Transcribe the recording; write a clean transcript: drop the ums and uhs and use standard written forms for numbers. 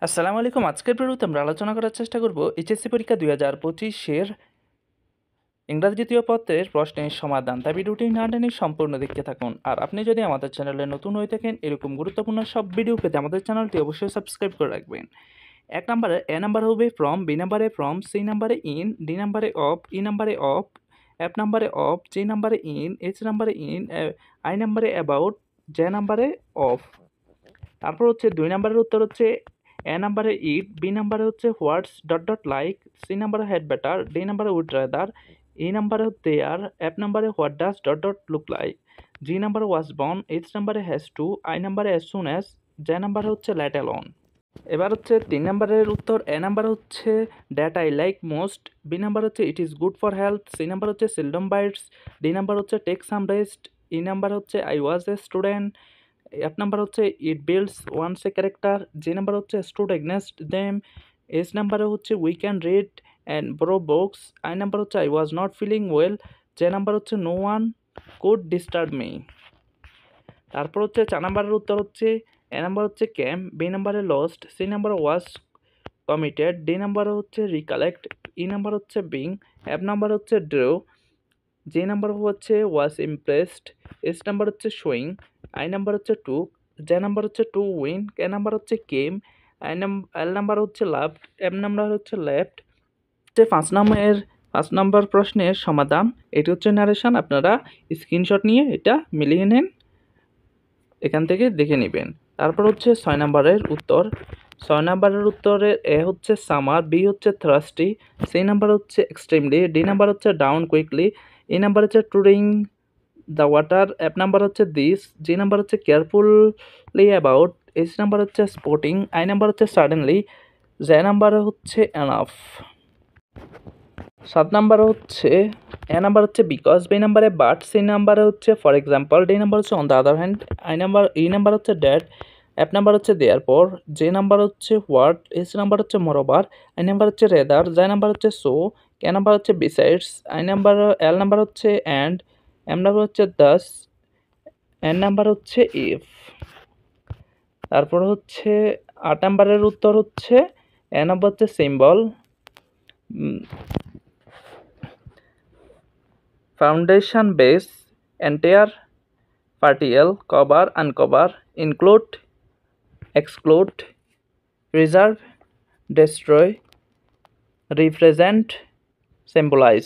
আসসালামু আলাইকুম। আজকের ভিডিওতে আমরা আলোচনা করার চেষ্টা করব এইচএসসি পরীক্ষা 2025-এর ইংরাজি দ্বিতীয় পত্রের প্রশ্নের সমাধান। তাই ভিডিওটি না টেনে সম্পূর্ণ দেখতে থাকুন। আর আপনি যদি আমাদের চ্যানেলে নতুন হয়ে থাকেন এরকম গুরুত্বপূর্ণ সব ভিডিও পেতে আমাদের চ্যানেলটি অবশ্যই সাবস্ক্রাইব করে রাখবেন। এক নম্বরে এ নাম্বার হবে ফ্রম, বি নাম্বারে ফ্রম, সি নাম্বারে ইন, ডি নাম্বারে অফ, ই নাম্বারে অফ, এফ নাম্বারে অফ, জি নাম্বারে ইন, এইচ নাম্বারে ইন, আই নাম্বারে অ্যাবাউট, জে নাম্বারে অফ। তারপর হচ্ছে 2 নাম্বারের উত্তর হচ্ছে এ নাম্বারে ইট, বি নাম্বারে হচ্ছে what's dot dot like, C নাম্বারে হ্যাড বেটার, ডি নাম্বারে উড রাদার, ই নাম্বারে দেয়ার, এফ নাম্বারে what does dot dot look like, G নাম্বারে ওয়াজ বর্ন, এইচ নাম্বারে হ্যাজ টু, আই নাম্বারে অ্যাজ সুন অ্যাজ, জে নাম্বারে হচ্ছে লেট অ্যালোন। এবার হচ্ছে 3 নাম্বারের উত্তর এ নাম্বার হচ্ছে that I like most, B number হচ্ছে it is good for health, C number হচ্ছে সিলডম বাইটস, ডি নাম্বার হচ্ছে take some rest, E number হচ্ছে I was a student, F number হচ্ছে it builds one's a character, G number হচ্ছে stood against them, H নাম্বারে হচ্ছে we can read and borrow books, I number হচ্ছে I was not feeling well, J number হচ্ছে no one could disturb me. তারপর হচ্ছে 4 নাম্বারের উত্তর হচ্ছে এ নাম্বার হচ্ছে ক্যাম, বি নাম্বারে lost, C number was committed, D number হচ্ছে রিকালেক্ট, ই নাম্বার হচ্ছে বিং, এফ নাম্বার হচ্ছে ড্র, জি নাম্বার হচ্ছে ওয়াজ ইমপ্রেসড, এস নাম্বার হচ্ছে শোয়িং, আই নাম্বার হচ্ছে টুক, জে নাম্বার হচ্ছে টু উইন, কে নাম্বার হচ্ছে কেম, এল নাম্বার হচ্ছে লাভ, এম নাম্বার হচ্ছে লেফট। যে 5 নাম্বার প্রশ্নের সমাধান, এটি হচ্ছে নারেশন। আপনারা স্ক্রিনশট নিয়ে এটা মিলিয়ে নেন, এখান থেকে দেখে নেবেন। তারপর হচ্ছে 6 নাম্বারের উত্তর। 6 নাম্বারের উত্তরে এ হচ্ছে সামার, বি হচ্ছে থ্রাস্টি, সি নাম্বার হচ্ছে এক্সট্রিমলি, ডি নাম্বার হচ্ছে ডাউন কুইকলি, ই নাম্বার হচ্ছে touring the water, F number হচ্ছে দিস, জি নাম্বার হচ্ছে কেয়ারফুলি অ্যাবাউট, এইচ নাম্বার হচ্ছে স্পোর্টিং, আই নাম্বার হচ্ছে সাডেনলি, জে নাম্বার হচ্ছে এনাফ। 7 নাম্বার হচ্ছে এ নাম্বার হচ্ছে বিকজ, বি নাম্বারে বাট, সি নাম্বারে হচ্ছে ফর এক্সাম্পল, ডি নাম্বার হচ্ছে on the other hand, E number হচ্ছে ড্যাট, এফ নাম্বার হচ্ছে দেয়ার পর, জে নাম্বার হচ্ছে হোয়াট, এইচ নাম্বার হচ্ছে মোরওভার, আই নাম্বার হচ্ছে রেদার, জে নাম্বার হচ্ছে সো, কে নাম্বার হচ্ছে বিসাইডস, এল নাম্বার হচ্ছে অ্যান্ড, এম নাম্বার হচ্ছে দাস, এন নাম্বার হচ্ছে ইফ। তারপর হচ্ছে 8 নাম্বারের উত্তর হচ্ছে এ নাম্বার হচ্ছে symbol, foundation, base, entire, partial, cover, uncover, include, exclude, preserve, destroy, represent, symbolize.